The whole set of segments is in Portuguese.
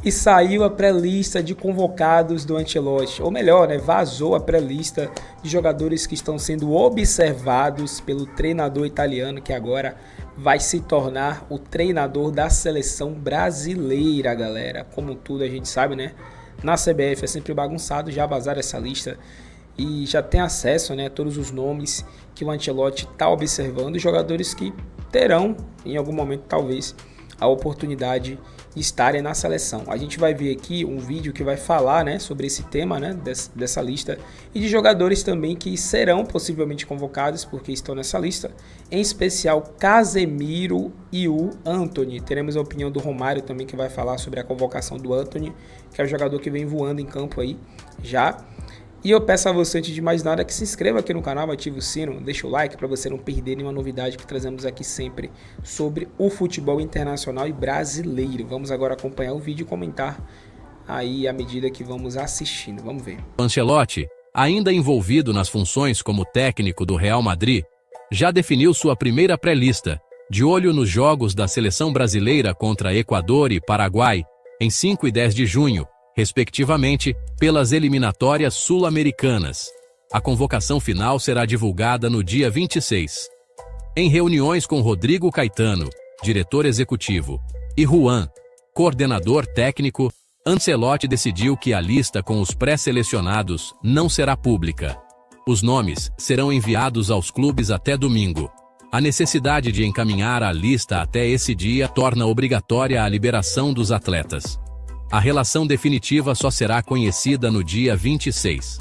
E saiu a pré-lista de convocados do Ancelotti, ou melhor, né, vazou a pré-lista de jogadores que estão sendo observados pelo treinador italiano, que agora vai se tornar o treinador da seleção brasileira, galera. Como tudo a gente sabe, né, na CBF é sempre bagunçado, já vazaram essa lista e já tem acesso, né, a todos os nomes que o Ancelotti está observando, jogadores que terão, em algum momento talvez, a oportunidade de estarem na seleção. A gente vai ver aqui um vídeo que vai falar, né, sobre esse tema, né, dessa lista, e de jogadores também que serão possivelmente convocados porque estão nessa lista, em especial Casemiro e o Antony. Teremos a opinião do Romário também, que vai falar sobre a convocação do Antony, que é o jogador que vem voando em campo aí já. E eu peço a você, antes de mais nada, que se inscreva aqui no canal, ative o sino, deixa o like para você não perder nenhuma novidade que trazemos aqui sempre sobre o futebol internacional e brasileiro. Vamos agora acompanhar o vídeo e comentar aí à medida que vamos assistindo. Vamos ver. Ancelotti, ainda envolvido nas funções como técnico do Real Madrid, já definiu sua primeira pré-lista, de olho nos jogos da seleção brasileira contra Equador e Paraguai, em 5 e 10 de junho, respectivamente, pelas eliminatórias sul-americanas. A convocação final será divulgada no dia 26. Em reuniões com Rodrigo Caetano, diretor executivo, e Juan, coordenador técnico, Ancelotti decidiu que a lista com os pré-selecionados não será pública. Os nomes serão enviados aos clubes até domingo. A necessidade de encaminhar a lista até esse dia torna obrigatória a liberação dos atletas. A relação definitiva só será conhecida no dia 26.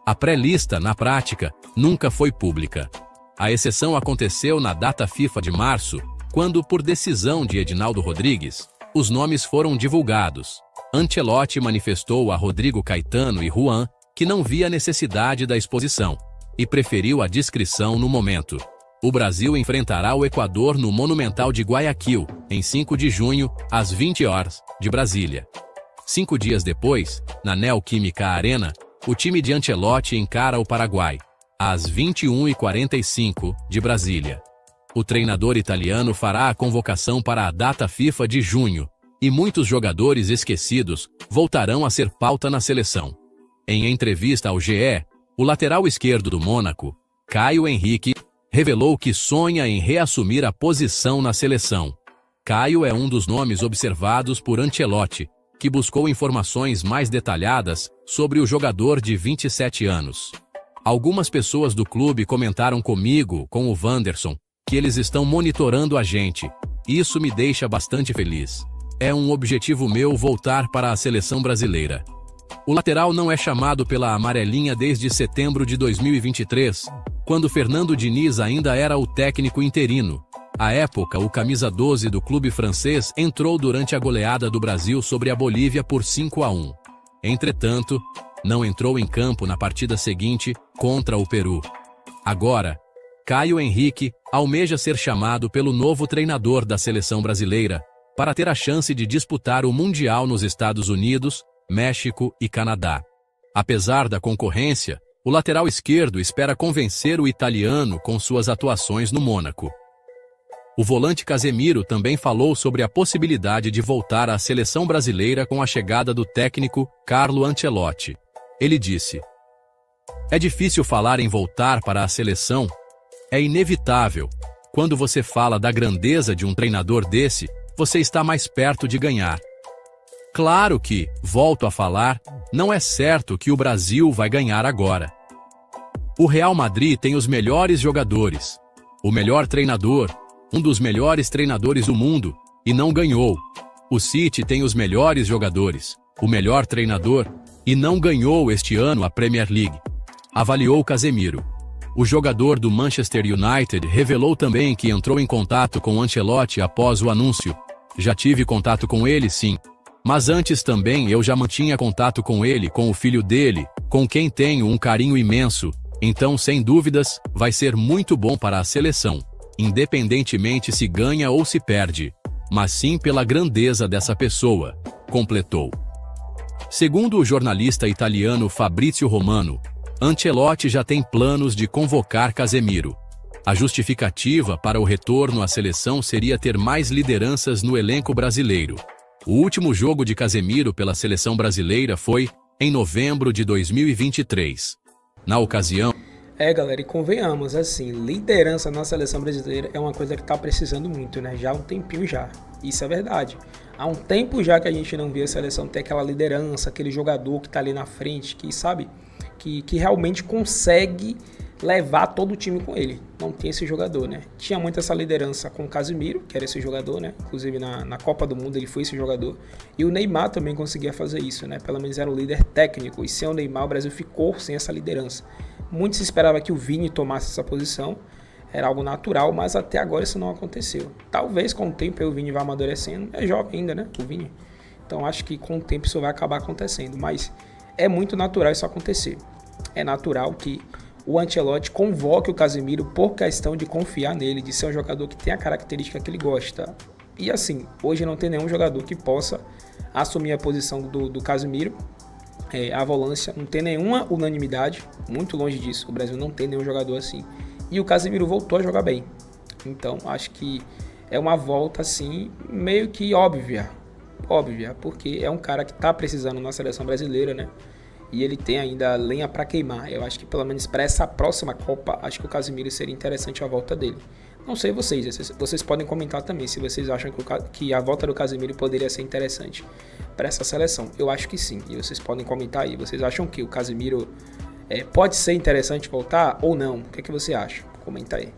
A pré-lista, na prática, nunca foi pública. A exceção aconteceu na data FIFA de março, quando, por decisão de Edinaldo Rodrigues, os nomes foram divulgados. Ancelotti manifestou a Rodrigo Caetano e Juan que não via necessidade da exposição e preferiu a discrição no momento. O Brasil enfrentará o Equador no Monumental de Guayaquil, em 5 de junho, às 20 horas, de Brasília. 5 dias depois, na Neoquímica Arena, o time de Ancelotti encara o Paraguai, às 21h45, de Brasília. O treinador italiano fará a convocação para a data FIFA de junho, e muitos jogadores esquecidos voltarão a ser pauta na seleção. Em entrevista ao GE, o lateral esquerdo do Mônaco, Caio Henrique, revelou que sonha em reassumir a posição na seleção. Caio é um dos nomes observados por Ancelotti, que buscou informações mais detalhadas sobre o jogador de 27 anos. Algumas pessoas do clube comentaram comigo, com o Wanderson, que eles estão monitorando a gente. Isso me deixa bastante feliz. É um objetivo meu voltar para a seleção brasileira. O lateral não é chamado pela amarelinha desde setembro de 2023, quando Fernando Diniz ainda era o técnico interino. À época, o camisa 12 do clube francês entrou durante a goleada do Brasil sobre a Bolívia por 5-1. Entretanto, não entrou em campo na partida seguinte, contra o Peru. Agora, Caio Henrique almeja ser chamado pelo novo treinador da seleção brasileira, para ter a chance de disputar o Mundial nos Estados Unidos, México e Canadá. Apesar da concorrência, o lateral esquerdo espera convencer o italiano com suas atuações no Mônaco. O volante Casemiro também falou sobre a possibilidade de voltar à seleção brasileira com a chegada do técnico Carlo Ancelotti. Ele disse: "É difícil falar em voltar para a seleção. É inevitável. Quando você fala da grandeza de um treinador desse, você está mais perto de ganhar. Claro que, volto a falar, não é certo que o Brasil vai ganhar agora. O Real Madrid tem os melhores jogadores, o melhor treinador, um dos melhores treinadores do mundo, e não ganhou. O City tem os melhores jogadores, o melhor treinador, e não ganhou este ano a Premier League", avaliou Casemiro. O jogador do Manchester United revelou também que entrou em contato com Ancelotti após o anúncio. "Já tive contato com ele, sim. Mas antes também eu já mantinha contato com ele, com o filho dele, com quem tenho um carinho imenso. Então, sem dúvidas, vai ser muito bom para a seleção, independentemente se ganha ou se perde, mas sim pela grandeza dessa pessoa", completou. Segundo o jornalista italiano Fabrizio Romano, Ancelotti já tem planos de convocar Casemiro. A justificativa para o retorno à seleção seria ter mais lideranças no elenco brasileiro. O último jogo de Casemiro pela seleção brasileira foi em novembro de 2023. Na ocasião... Galera, e convenhamos, assim, liderança na seleção brasileira é uma coisa que tá precisando muito, né? Já há um tempinho já. Isso é verdade. Há um tempo já que a gente não vê a seleção ter aquela liderança, aquele jogador que tá ali na frente, que sabe, que realmente consegue levar todo o time com ele. Não tem esse jogador, né? Tinha muito essa liderança com o Casemiro, que era esse jogador, né? Inclusive na Copa do Mundo ele foi esse jogador. E o Neymar também conseguia fazer isso, né? Pelo menos era o líder técnico. E sem o Neymar o Brasil ficou sem essa liderança. Muito se esperava que o Vini tomasse essa posição. Era algo natural, mas até agora isso não aconteceu. Talvez com o tempo o Vini vá amadurecendo. É jovem ainda, né? O Vini. Então acho que com o tempo isso vai acabar acontecendo. Mas é muito natural isso acontecer. É natural que o Ancelotti convoque o Casemiro por questão de confiar nele, de ser um jogador que tem a característica que ele gosta. E assim, hoje não tem nenhum jogador que possa assumir a posição do Casemiro. A volância não tem nenhuma unanimidade, muito longe disso. O Brasil não tem nenhum jogador assim. E o Casemiro voltou a jogar bem. Então, acho que é uma volta assim, meio que óbvia, porque é um cara que está precisando na seleção brasileira, né? E ele tem ainda lenha para queimar. Eu acho que pelo menos para essa próxima Copa, acho que o Casemiro seria interessante a volta dele. Não sei vocês podem comentar também se vocês acham que a volta do Casemiro poderia ser interessante para essa seleção. Eu acho que sim, e vocês podem comentar aí. Vocês acham que o Casemiro pode ser interessante voltar ou não? O que é que você acha? Comenta aí.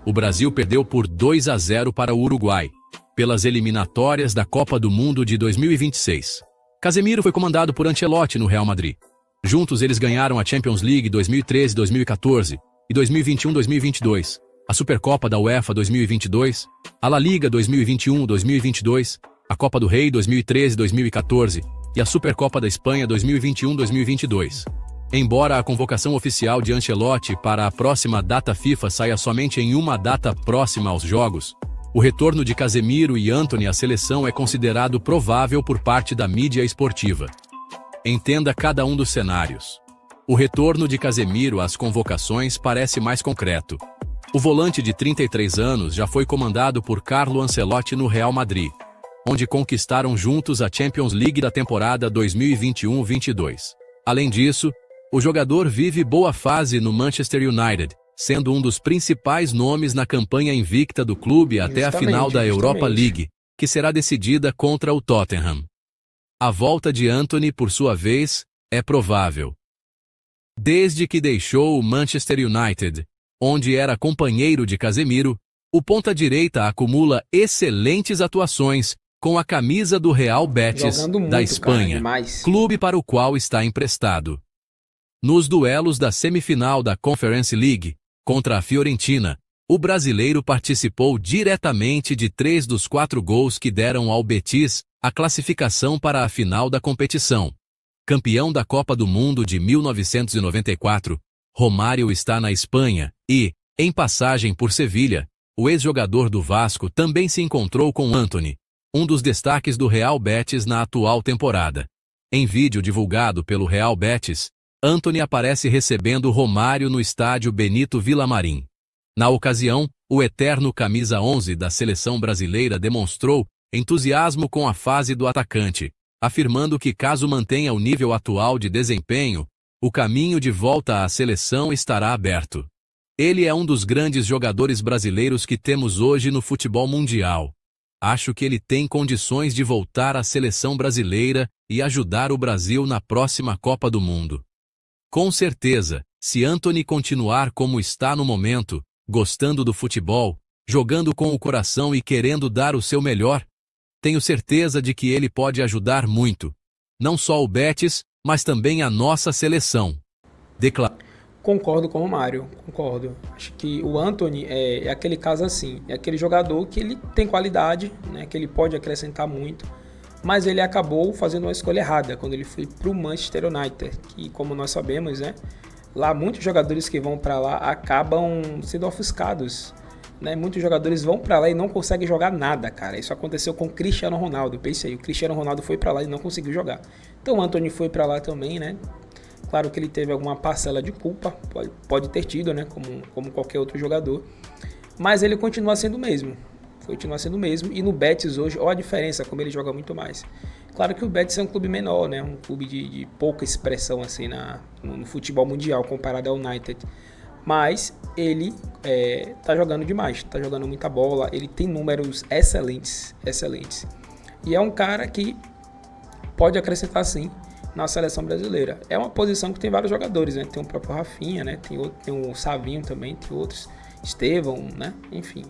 O Brasil perdeu por 2-0 para o Uruguai, pelas eliminatórias da Copa do Mundo de 2026. Casemiro foi comandado por Ancelotti no Real Madrid. Juntos eles ganharam a Champions League 2013-2014 e 2021-2022, a Supercopa da UEFA 2022, a La Liga 2021-2022, a Copa do Rei 2013-2014 e a Supercopa da Espanha 2021-2022. Embora a convocação oficial de Ancelotti para a próxima data FIFA saia somente em uma data próxima aos Jogos, o retorno de Casemiro e Antony à seleção é considerado provável por parte da mídia esportiva. Entenda cada um dos cenários. O retorno de Casemiro às convocações parece mais concreto. O volante de 33 anos já foi comandado por Carlo Ancelotti no Real Madrid, onde conquistaram juntos a Champions League da temporada 2021-22. Além disso, o jogador vive boa fase no Manchester United, sendo um dos principais nomes na campanha invicta do clube até a final da Europa League, que será decidida contra o Tottenham. A volta de Antony, por sua vez, é provável. Desde que deixou o Manchester United, onde era companheiro de Casemiro, o ponta-direita acumula excelentes atuações com a camisa do Real Betis, da Espanha, clube para o qual está emprestado. Nos duelos da semifinal da Conference League, contra a Fiorentina, o brasileiro participou diretamente de 3 dos 4 gols que deram ao Betis a classificação para a final da competição. Campeão da Copa do Mundo de 1994, Romário está na Espanha e, em passagem por Sevilha, o ex-jogador do Vasco também se encontrou com Antony, um dos destaques do Real Betis na atual temporada. Em vídeo divulgado pelo Real Betis, Antony aparece recebendo Romário no estádio Benito Villamarín. Na ocasião, o eterno camisa 11 da seleção brasileira demonstrou entusiasmo com a fase do atacante, afirmando que caso mantenha o nível atual de desempenho, o caminho de volta à seleção estará aberto. Ele é um dos grandes jogadores brasileiros que temos hoje no futebol mundial. Acho que ele tem condições de voltar à seleção brasileira e ajudar o Brasil na próxima Copa do Mundo. Com certeza, se Antony continuar como está no momento, gostando do futebol, jogando com o coração e querendo dar o seu melhor, tenho certeza de que ele pode ajudar muito, não só o Betis, mas também a nossa seleção. Concordo com o Romário, concordo. Acho que o Antony é aquele caso assim, é aquele jogador que ele tem qualidade, né, que ele pode acrescentar muito, mas ele acabou fazendo uma escolha errada quando ele foi para o Manchester United, que, como nós sabemos, né, lá muitos jogadores que vão para lá acabam sendo ofuscados, né? Muitos jogadores vão para lá e não conseguem jogar nada, cara. Isso aconteceu com o Cristiano Ronaldo. Pense aí, o Cristiano Ronaldo foi para lá e não conseguiu jogar. Então o Antony foi para lá também, né? Claro que ele teve alguma parcela de culpa, pode ter tido, né? Como qualquer outro jogador. Mas ele continua sendo o mesmo. continua sendo o mesmo. E no Betis hoje, olha a diferença, como ele joga muito mais. Claro que o Betis é um clube menor, né? Um clube de pouca expressão assim no futebol mundial comparado ao United. Mas ele tá jogando demais, tá jogando muita bola, ele tem números excelentes. E é um cara que pode acrescentar sim na seleção brasileira. É uma posição que tem vários jogadores, né? Tem o próprio Rafinha, né? Tem o Savinho também, tem outros, Estevão, né? Enfim.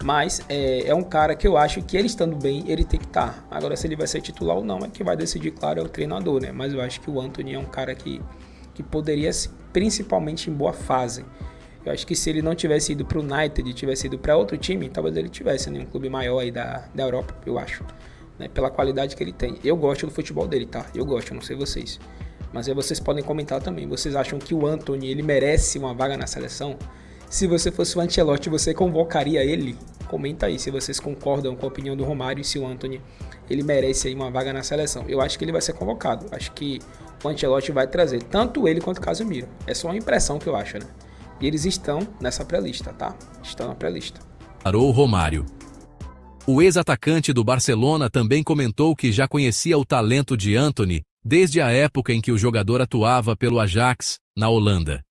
Mas é um cara que eu acho que ele estando bem, ele tem que estar. Agora, se ele vai ser titular ou não, é que vai decidir, claro, é o treinador, né? Mas eu acho que o Antony é um cara que poderia, principalmente em boa fase. Eu acho que se ele não tivesse ido para o United, tivesse ido para outro time, talvez ele tivesse um clube maior aí da Europa, eu acho. Né? Pela qualidade que ele tem. Eu gosto do futebol dele, tá? Eu gosto, não sei vocês. Mas aí vocês podem comentar também. Vocês acham que o Antony, ele merece uma vaga na seleção? Se você fosse o Ancelotti, você convocaria ele? Comenta aí se vocês concordam com a opinião do Romário e se o Antony, ele merece aí uma vaga na seleção. Eu acho que ele vai ser convocado. Acho que o Ancelotti vai trazer tanto ele quanto o Casemiro. É só uma impressão que eu acho, né? E eles estão nessa pré-lista, tá? Estão na pré-lista. Parou Romário. O ex-atacante do Barcelona também comentou que já conhecia o talento de Antony desde a época em que o jogador atuava pelo Ajax, na Holanda.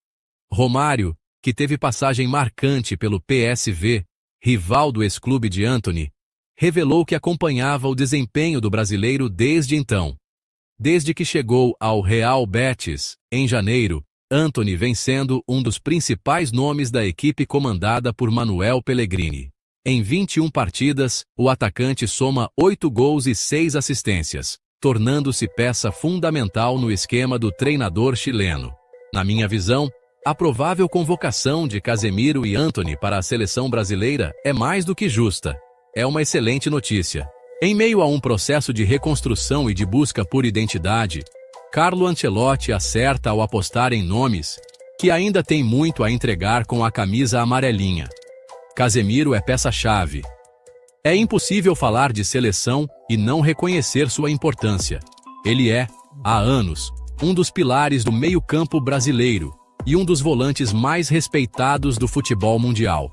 Romário, que teve passagem marcante pelo PSV, rival do ex-clube de Antony, revelou que acompanhava o desempenho do brasileiro desde então. Desde que chegou ao Real Betis, em janeiro, Antony vem sendo um dos principais nomes da equipe comandada por Manuel Pellegrini. Em 21 partidas, o atacante soma 8 gols e 6 assistências, tornando-se peça fundamental no esquema do treinador chileno. Na minha visão, a provável convocação de Casemiro e Antony para a seleção brasileira é mais do que justa. É uma excelente notícia. Em meio a um processo de reconstrução e de busca por identidade, Carlo Ancelotti acerta ao apostar em nomes que ainda têm muito a entregar com a camisa amarelinha. Casemiro é peça-chave. É impossível falar de seleção e não reconhecer sua importância. Ele é, há anos, um dos pilares do meio-campo brasileiro e um dos volantes mais respeitados do futebol mundial.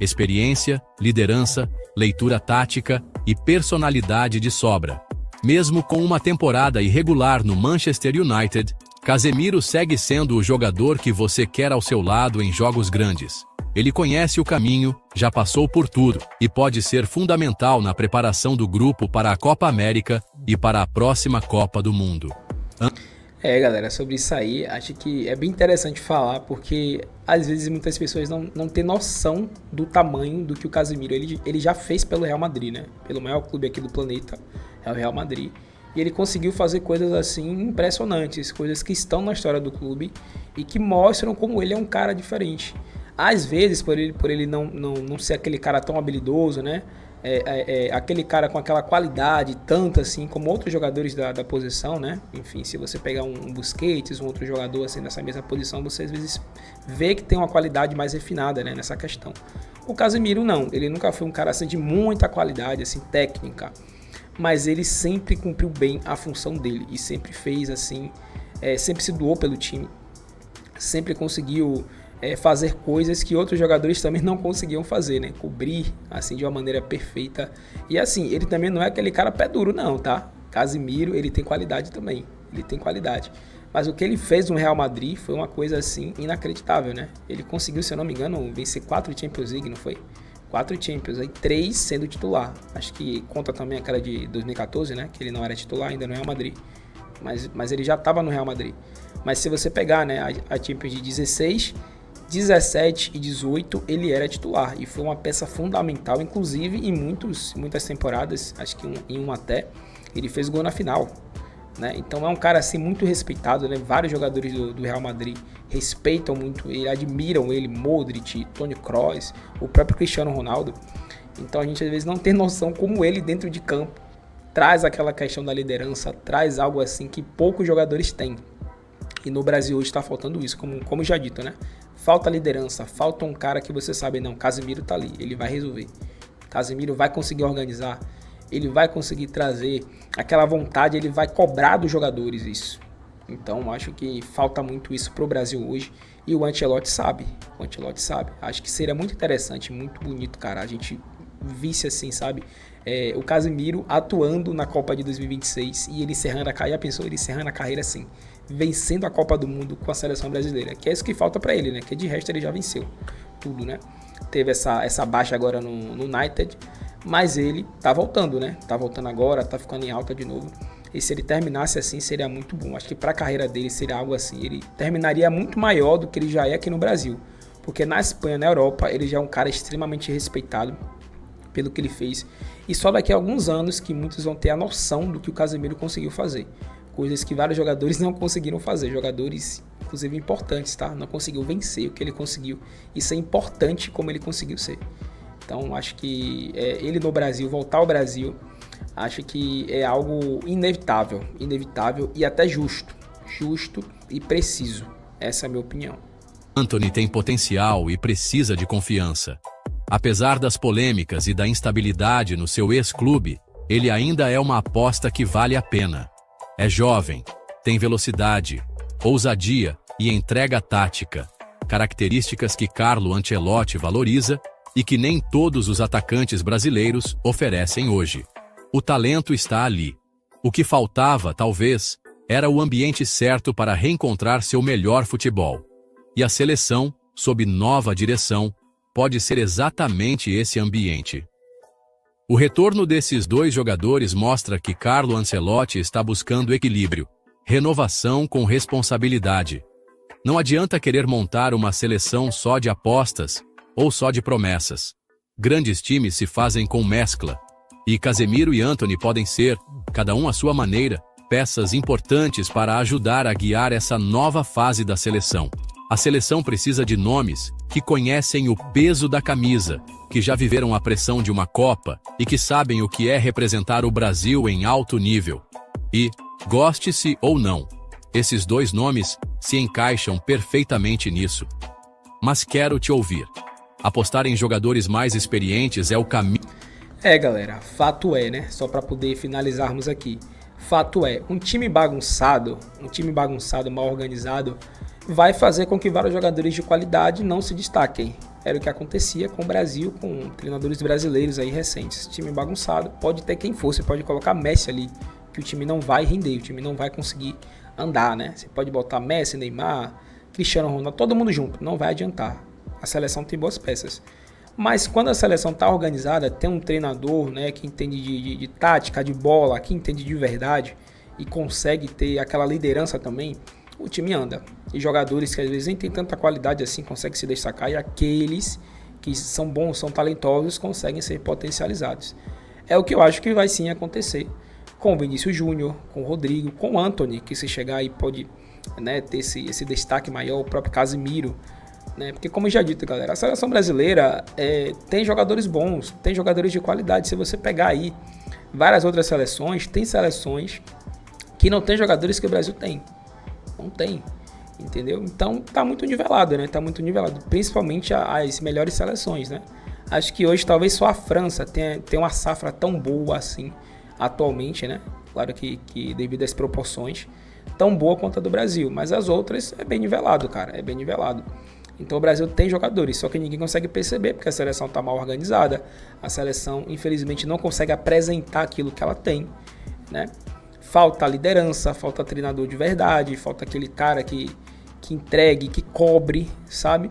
Experiência, liderança, leitura tática e personalidade de sobra. Mesmo com uma temporada irregular no Manchester United, Casemiro segue sendo o jogador que você quer ao seu lado em jogos grandes. Ele conhece o caminho, já passou por tudo, e pode ser fundamental na preparação do grupo para a Copa América e para a próxima Copa do Mundo. Galera, sobre isso aí, acho que é bem interessante falar, porque às vezes muitas pessoas não têm noção do tamanho do que o Casemiro ele já fez pelo Real Madrid, né? Pelo maior clube aqui do planeta, é o Real Madrid. E ele conseguiu fazer coisas assim impressionantes, coisas que estão na história do clube e que mostram como ele é um cara diferente. Às vezes, por ele não ser aquele cara tão habilidoso, né? Aquele cara com aquela qualidade, tanto assim como outros jogadores da posição, né? Enfim, se você pegar um Busquets, um outro jogador assim nessa mesma posição, você às vezes vê que tem uma qualidade mais refinada, né? Nessa questão. O Casemiro não, ele nunca foi um cara assim de muita qualidade, assim, técnica, mas ele sempre cumpriu bem a função dele e sempre fez assim, sempre se doou pelo time, sempre conseguiu fazer coisas que outros jogadores também não conseguiam fazer, né? Cobrir, assim, de uma maneira perfeita. E assim, ele também não é aquele cara pé duro, não, tá? Casemiro, ele tem qualidade também. Ele tem qualidade. Mas o que ele fez no Real Madrid foi uma coisa, assim, inacreditável, né? Ele conseguiu, se eu não me engano, vencer 4 Champions League, não foi? 4 Champions, aí 3 sendo titular. Acho que conta também aquela de 2014, né? Que ele não era titular ainda no Real Madrid. Mas ele já estava no Real Madrid. Mas se você pegar, né, a Champions de 16... 17 e 18 ele era titular e foi uma peça fundamental, inclusive em muitas temporadas, acho que em uma até, ele fez gol na final, né? Então é um cara assim muito respeitado, né? Vários jogadores do Real Madrid respeitam muito ele, admiram ele, Modric, Toni Kroos, o próprio Cristiano Ronaldo. Então a gente às vezes não tem noção como ele dentro de campo traz aquela questão da liderança, traz algo assim que poucos jogadores têm. E no Brasil hoje está faltando isso, como já dito, né? Falta liderança, falta um cara que você sabe, não, Casemiro tá ali, ele vai resolver. Casemiro vai conseguir organizar, ele vai conseguir trazer aquela vontade, ele vai cobrar dos jogadores isso. Então, acho que falta muito isso pro Brasil hoje e o Ancelotti sabe. Acho que seria muito interessante, muito bonito, cara, a gente visse assim, sabe? O Casemiro atuando na Copa de 2026 e ele encerrando a carreira, já pensou? Ele encerrando a carreira assim, vencendo a Copa do Mundo com a seleção brasileira, que é isso que falta pra ele, né? Que de resto ele já venceu tudo, né? Teve essa baixa agora no United, mas ele tá voltando, né? Tá voltando agora, tá ficando em alta de novo. E se ele terminasse assim, seria muito bom. Acho que pra carreira dele seria algo assim. Ele terminaria muito maior do que ele já é aqui no Brasil. Porque na Espanha, na Europa, ele já é um cara extremamente respeitado pelo que ele fez. E só daqui a alguns anos que muitos vão ter a noção do que o Casemiro conseguiu fazer. Coisas que vários jogadores não conseguiram fazer. Jogadores, inclusive, importantes, tá? Não conseguiu vencer o que ele conseguiu. Isso é importante como ele conseguiu ser. Então, acho que ele no Brasil, voltar ao Brasil, acho que é algo inevitável e até justo e preciso. Essa é a minha opinião. Antony tem potencial e precisa de confiança. Apesar das polêmicas e da instabilidade no seu ex-clube, ele ainda é uma aposta que vale a pena. É jovem, tem velocidade, ousadia e entrega tática, características que Carlo Ancelotti valoriza e que nem todos os atacantes brasileiros oferecem hoje. O talento está ali. O que faltava, talvez, era o ambiente certo para reencontrar seu melhor futebol. E a seleção, sob nova direção, pode ser exatamente esse ambiente. O retorno desses dois jogadores mostra que Carlo Ancelotti está buscando equilíbrio, renovação com responsabilidade. Não adianta querer montar uma seleção só de apostas ou só de promessas. Grandes times se fazem com mescla. E Casemiro e Antony podem ser, cada um à sua maneira, peças importantes para ajudar a guiar essa nova fase da seleção. A seleção precisa de nomes que conhecem o peso da camisa, que já viveram a pressão de uma Copa e que sabem o que é representar o Brasil em alto nível. E, goste-se ou não, esses dois nomes se encaixam perfeitamente nisso. Mas quero te ouvir. Apostar em jogadores mais experientes é o caminho. Galera, fato é, né? Só para poder finalizarmos aqui. Fato é, um time bagunçado, mal organizado, vai fazer com que vários jogadores de qualidade não se destaquem. Era o que acontecia com o Brasil, com treinadores brasileiros aí recentes. Time bagunçado, pode ter quem for, você pode colocar Messi ali, que o time não vai render, o time não vai conseguir andar, né? Você pode botar Messi, Neymar, Cristiano Ronaldo, todo mundo junto, não vai adiantar. A seleção tem boas peças. Mas quando a seleção está organizada, tem um treinador, né, que entende de tática, de bola, que entende de verdade e consegue ter aquela liderança também, o time anda. E jogadores que às vezes nem tem tanta qualidade assim conseguem se destacar, e aqueles que são bons, são talentosos, conseguem ser potencializados. É o que eu acho que vai sim acontecer com o Vinícius Júnior, com o Rodrigo, com o Antony, que se chegar aí pode, né, ter esse destaque maior, o próprio Casemiro. Né? Porque, como eu já dito, galera, a seleção brasileira tem jogadores bons, tem jogadores de qualidade. Se você pegar aí várias outras seleções, tem seleções que não tem jogadores que o Brasil tem. Não tem, entendeu? Então tá muito nivelado, né? Tá muito nivelado, principalmente as melhores seleções, né? Acho que hoje talvez só a França tenha uma safra tão boa assim atualmente, né? Claro que devido às proporções, tão boa quanto a do Brasil, mas as outras é bem nivelado, cara, é bem nivelado. Então o Brasil tem jogadores, só que ninguém consegue perceber porque a seleção está mal organizada. A seleção, infelizmente, não consegue apresentar aquilo que ela tem, né? Falta liderança, falta treinador de verdade, falta aquele cara que entregue, que cobre, sabe?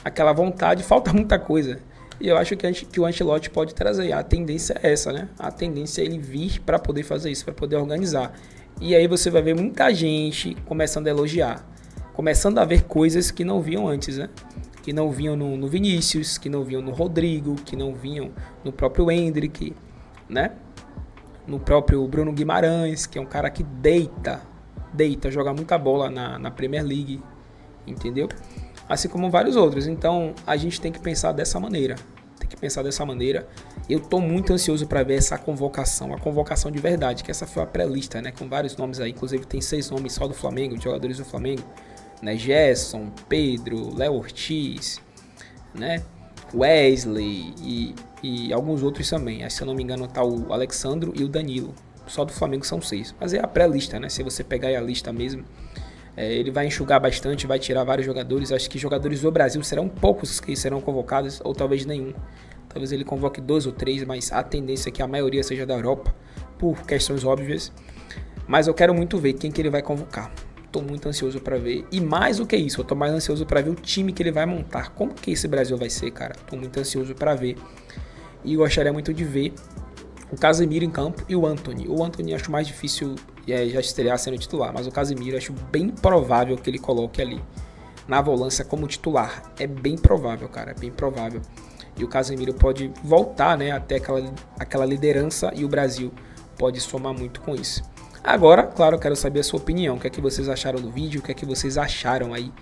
Aquela vontade, falta muita coisa. E eu acho que o Ancelotti pode trazer. A tendência é essa, né? A tendência é ele vir para poder fazer isso, para poder organizar. E aí você vai ver muita gente começando a elogiar. Começando a ver coisas que não viam antes, né? Que não viam no Vinícius, que não viam no Rodrigo, que não viam no próprio Endrick, né? No próprio Bruno Guimarães, que é um cara que deita, joga muita bola na Premier League, entendeu? Assim como vários outros. Então, a gente tem que pensar dessa maneira. Eu tô muito ansioso para ver essa convocação, a convocação de verdade, que essa foi a pré-lista, né? Com vários nomes aí, inclusive tem 6 nomes só do Flamengo, de jogadores do Flamengo. Né, Gerson, Pedro, Léo Ortiz, né, Wesley e alguns outros também. Se eu não me engano tá o Alexandro e o Danilo. Só do Flamengo são 6. Mas é a pré-lista, né? Se você pegar aí a lista mesmo, ele vai enxugar bastante, vai tirar vários jogadores. Acho que jogadores do Brasil serão poucos que serão convocados, ou talvez nenhum. Talvez ele convoque 2 ou 3, mas a tendência é que a maioria seja da Europa, por questões óbvias. Mas eu quero muito ver quem que ele vai convocar. Tô muito ansioso para ver. E mais do que isso, eu tô mais ansioso para ver o time que ele vai montar. Como que esse Brasil vai ser, cara? Tô muito ansioso para ver. E eu gostaria muito de ver o Casemiro em campo e o Antony. O Antony acho mais difícil já estrear sendo titular, mas o Casemiro acho bem provável que ele coloque ali na volância como titular. É bem provável, cara, é bem provável. E o Casemiro pode voltar, né, até aquela liderança e o Brasil pode somar muito com isso. Agora, claro, eu quero saber a sua opinião. O que é que vocês acharam do vídeo? O que é que vocês acharam aí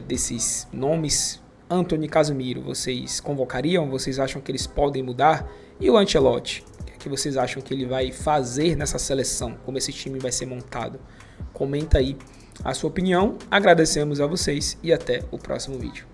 desses nomes? Antony e Casemiro, vocês convocariam? Vocês acham que eles podem mudar? E o Ancelotti? O que é que vocês acham que ele vai fazer nessa seleção? Como esse time vai ser montado? Comenta aí a sua opinião. Agradecemos a vocês e até o próximo vídeo.